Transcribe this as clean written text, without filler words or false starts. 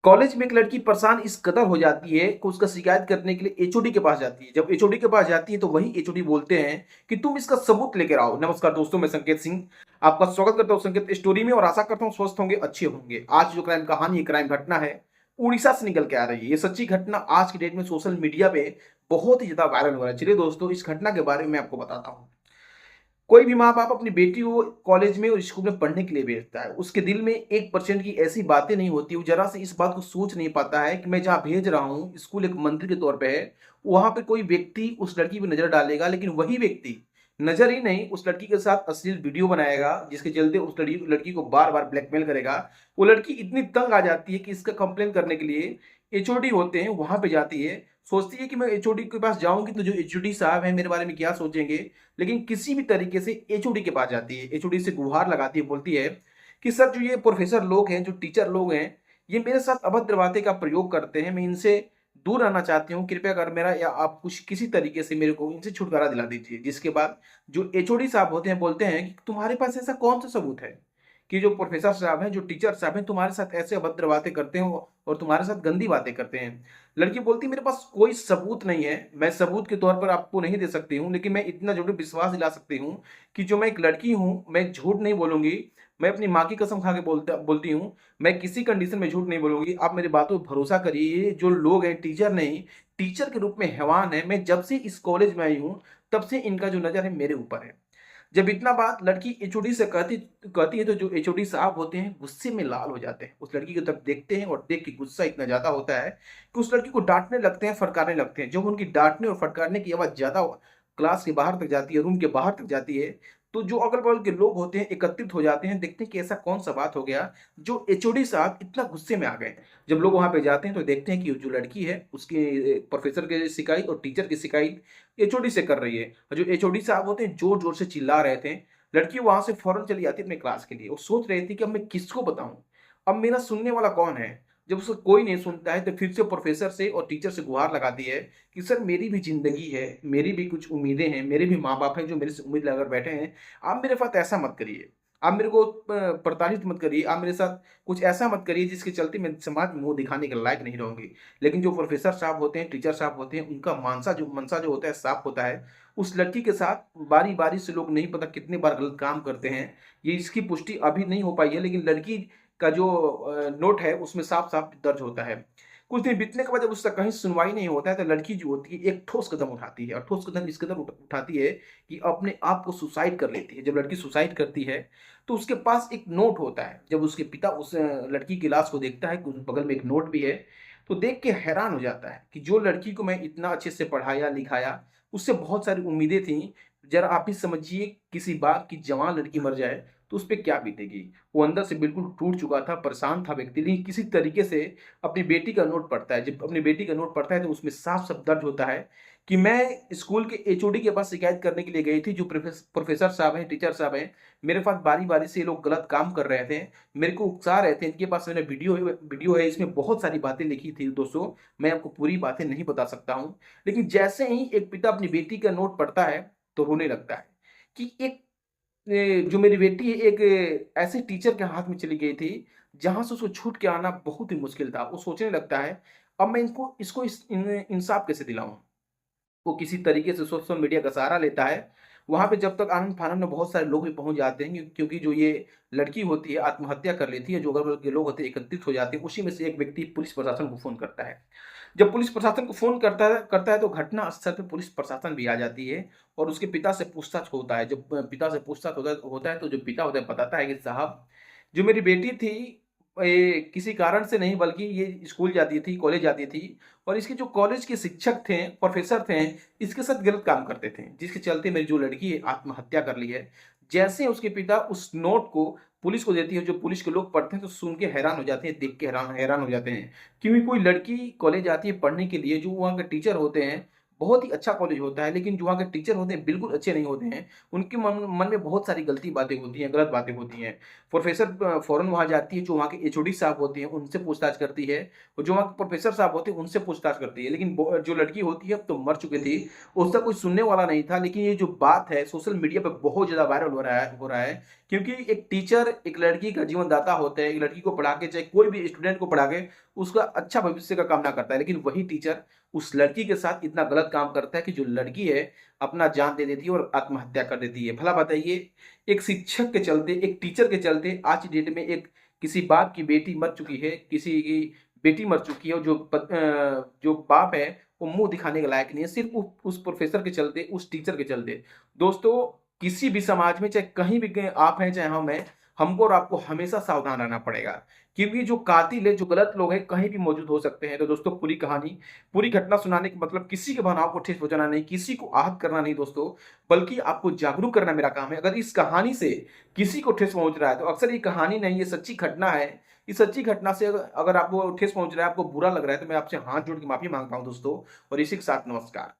College में एक लड़की परेशान इस कदर हो जाती है कि उसका शिकायत करने के लिए एचओडी के पास जाती है। जब एचओडी के पास जाती है तो वही एचओडी बोलते हैं कि तुम इसका सबूत लेकर आओ। नमस्कार दोस्तों, मैं संकेत सिंह आपका स्वागत करता हूं संकेत स्टोरी में और आशा करता हूं स्वस्थ होंगे, अच्छे होंगे। आज जो क्राइम कहानी, क्राइम घटना है, उड़ीसा से निकल के आ रही है। ये सच्ची घटना आज की डेट में सोशल मीडिया पे बहुत ही ज्यादा वायरल हो रहा है। चलिए दोस्तों, इस घटना के बारे में मैं आपको बताता हूँ। कोई भी माँ बाप अपनी बेटी को कॉलेज में और स्कूल में पढ़ने के लिए भेजता है। उसके दिल में 1% की ऐसी बातें नहीं होती, वो जरा से इस बात को सोच नहीं पाता है कि मैं जहाँ भेज रहा हूँ, स्कूल एक मंदिर के तौर पे है, वहां पे कोई व्यक्ति उस लड़की पे नजर डालेगा। लेकिन वही व्यक्ति नजर ही नहीं, उस लड़की के साथ अश्लील वीडियो बनाएगा, जिसके चलते उस लड़की को बार बार ब्लैकमेल करेगा। वो लड़की इतनी तंग आ जाती है कि इसका कंप्लेन करने के लिए एचओडी होते हैं वहां पे जाती है। सोचती है कि मैं एचओडी के पास जाऊंगी तो जो एचओडी साहब हैं मेरे बारे में क्या सोचेंगे। लेकिन किसी भी तरीके से एचओडी के पास जाती है, एचओडी से गुहार लगाती है, बोलती है कि सर, जो ये प्रोफेसर लोग हैं, जो टीचर लोग हैं, ये मेरे साथ अभद्र बातें का प्रयोग करते हैं। मैं इनसे दूर रहना चाहती हूँ, कृपया कर मेरा या आप कुछ किसी तरीके से मेरे को इनसे छुटकारा दिला दीजिए। जिसके बाद जो एचओडी साहब होते हैं बोलते हैं कि तुम्हारे पास ऐसा कौन सा सबूत है कि जो प्रोफेसर साहब हैं, जो टीचर साहब हैं, तुम्हारे साथ ऐसे अभद्र बातें करते हो और तुम्हारे साथ गंदी बातें करते हैं। लड़की बोलती, मेरे पास कोई सबूत नहीं है, मैं सबूत के तौर पर आपको नहीं दे सकती हूँ, लेकिन मैं इतना जरूर विश्वास दिला सकती हूँ कि जो मैं एक लड़की हूँ, मैं झूठ नहीं बोलूंगी। मैं अपनी माँ की कसम खा के बोलती हूँ, मैं किसी कंडीशन में झूठ नहीं बोलूंगी। आप मेरी बातों पर भरोसा करिए। जो लोग हैं, टीचर नहीं, टीचर के रूप में हैवान है। मैं जब से इस कॉलेज में आई हूँ, तब से इनका जो नजर है मेरे ऊपर है। जब इतना बात लड़की एचओडी से कहती कहती है तो जो एचओडी साहब होते हैं गुस्से में लाल हो जाते हैं। उस लड़की की तरफ देखते हैं और देख के गुस्सा इतना ज्यादा होता है कि उस लड़की को डांटने लगते हैं, फटकारने लगते हैं। जब उनकी डांटने और फटकारने की आवाज ज्यादा क्लास के बाहर तक जाती है, रूम के बाहर तक जाती है, तो जो अगल बगल के लोग होते हैं एकत्रित हो जाते हैं, देखते हैं कि ऐसा कौन सा बात हो गया जो एचओडी साहब इतना गुस्से में आ गए। जब लोग वहां पे जाते हैं तो देखते हैं कि जो लड़की है उसके प्रोफेसर की शिकायत और टीचर की शिकायत एचओडी से कर रही है। और जो एचओडी साहब होते हैं जोर जोर से चिल्ला रहे थे। लड़की वहां से फौरन चली आती है अपने क्लास के लिए। वो सोच रही थी कि अब मैं किसको बताऊं, अब मेरा सुनने वाला कौन है। जब उसको कोई नहीं सुनता है तो फिर से प्रोफेसर से और टीचर से गुहार लगाती है कि सर, मेरी भी जिंदगी है, मेरी भी कुछ उम्मीदें हैं, मेरे भी माँ बाप हैं जो मेरे से उम्मीद लगाकर बैठे हैं। आप मेरे साथ ऐसा मत करिए, आप मेरे को प्रताड़ित मत करिए, आप मेरे साथ कुछ ऐसा मत करिए जिसके चलते मैं समाज में मुंह दिखाने के लायक नहीं रहूंगी। लेकिन जो प्रोफेसर साहब होते हैं, टीचर साहब होते हैं, उनका मनसा जो होता है साफ होता है। उस लड़की के साथ बारी बारी से लोग नहीं पता कितने बार गलत काम करते हैं। ये इसकी पुष्टि अभी नहीं हो पाई है, लेकिन लड़की का जो नोट है उसमें साफ साफ दर्ज होता है। कुछ दिन बीतने के बाद जब उसका कहीं सुनवाई नहीं होता है तो लड़की जो होती है एक ठोस कदम उठाती है, और ठोस कदम इस कदर उठाती है कि अपने आप को सुसाइड कर लेती है। जब लड़की सुसाइड करती है तो उसके पास एक नोट होता है। जब उसके पिता उस लड़की की लाश को देखता है कि उस बगल में एक नोट भी है, तो देख के हैरान हो जाता है कि जो लड़की को मैं इतना अच्छे से पढ़ाया लिखाया, उससे बहुत सारी उम्मीदें थी। जरा आप ही समझिए, किसी बाप की जवान लड़की मर जाए तो उस पर क्या बीतेगी। वो अंदर से बिल्कुल टूट चुका था, परेशान था व्यक्ति, लेकिन किसी तरीके से अपनी बेटी का नोट पढ़ता है। जब अपनी बेटी का नोट पढ़ता है तो उसमें साफ साफ दर्ज होता है कि मैं स्कूल के एचओडी के पास शिकायत करने के लिए गई थी। जो प्रोफेसर साहब हैं, टीचर साहब हैं, मेरे पास बारी बारी से ये लोग गलत काम कर रहे थे, मेरे को उकसा रहे थे। इनके पास मैंने वीडियो है, इसमें बहुत सारी बातें लिखी थी दोस्तों। मैं आपको पूरी बातें नहीं बता सकता हूँ। लेकिन जैसे ही एक पिता अपनी बेटी का नोट पढ़ता है तो रोने लगता है कि एक जो मेरी बेटी है एक ऐसे टीचर के हाथ में चली गई थी जहां से उसको छूट के आना बहुत ही मुश्किल था। वो सोचने लगता है, अब मैं इसको इंसाफ कैसे दिलाऊं। वो किसी तरीके से सोशल मीडिया का सहारा लेता है। वहां पे जब तक आनंद फानंद में बहुत सारे लोग भी पहुंच जाते हैं, क्योंकि जो ये लड़की होती है आत्महत्या कर लेती है, जो अगल बगल के लोग होते हैं एकत्रित हो जाते हैं। उसी में से एक व्यक्ति पुलिस प्रशासन को फोन करता है। जब पुलिस प्रशासन को फोन करता है तो घटना स्थल पे पुलिस प्रशासन भी आ जाती है और उसके पिता से पूछताछ होता है। जब पिता से पूछताछ होता है तो जो पिता होता है बताता है कि साहब, जो मेरी बेटी थी, ये किसी कारण से नहीं बल्कि ये स्कूल जाती थी, कॉलेज जाती थी, और इसके जो कॉलेज के शिक्षक थे, प्रोफेसर थे, इसके साथ गलत काम करते थे, जिसके चलते मेरी जो लड़की है आत्महत्या कर ली है। जैसे उसके पिता उस नोट को पुलिस को देती है, जो पुलिस के लोग पढ़ते हैं तो सुन के हैरान हो जाते हैं, देख के हैरान हैरान हो जाते हैं। क्योंकि कोई लड़की कॉलेज जाती है पढ़ने के लिए, जो वहाँ के टीचर होते हैं, बहुत ही अच्छा कॉलेज होता है, लेकिन जो वहाँ के टीचर होते हैं बिल्कुल अच्छे नहीं होते हैं। उनके मन में बहुत सारी गलती बातें होती हैं, गलत बातें होती हैं। प्रोफेसर फौरन वहाँ जाती है, जो वहाँ के एचओडी साहब होते हैं उनसे पूछताछ करती है, और जो वहाँ के प्रोफेसर साहब होते हैं उनसे पूछताछ करती है। लेकिन जो लड़की होती है अब तो मर चुकी थी, उसका कोई सुनने वाला नहीं था। लेकिन ये जो बात है सोशल मीडिया पर बहुत ज्यादा वायरल हो रहा है, क्योंकि एक टीचर एक लड़की का जीवन दाता होता है। एक लड़की को पढ़ा के, चाहे कोई भी स्टूडेंट को पढ़ा के, उसका अच्छा भविष्य का कामना करता है, लेकिन वही टीचर उस लड़की के साथ इतना गलत काम करता है कि जो लड़की है अपना जान दे देती है और आत्महत्या कर देती है। भला बताइए, एक शिक्षक के चलते, एक टीचर के चलते आज की डेट में एक किसी बाप की बेटी मर चुकी है, किसी की बेटी मर चुकी है और जो बाप है वो मुँह दिखाने के लायक नहीं है, सिर्फ़ उस प्रोफ़ेसर के चलते, उस टीचर के चलते। दोस्तों, किसी भी समाज में चाहे कहीं भी गए आप हैं, चाहे हम हैं, हमको और आपको हमेशा सावधान रहना पड़ेगा। क्योंकि जो कातिल है, जो गलत लोग हैं, कहीं भी मौजूद हो सकते हैं। तो दोस्तों, पूरी कहानी, पूरी घटना सुनाने का मतलब किसी की भावनाओं को ठेस पहुँचाना नहीं, किसी को आहत करना नहीं दोस्तों, बल्कि आपको जागरूक करना मेरा काम है। अगर इस कहानी से किसी को ठेस पहुँच रहा है, तो अक्सर ये कहानी नहीं, ये सच्ची घटना है। इस सच्ची घटना से अगर आपको ठेस पहुँच रहा है, आपको बुरा लग रहा है, तो मैं आपसे हाथ जोड़ के माफ़ी माँगता हूँ दोस्तों, और इसी के साथ नमस्कार।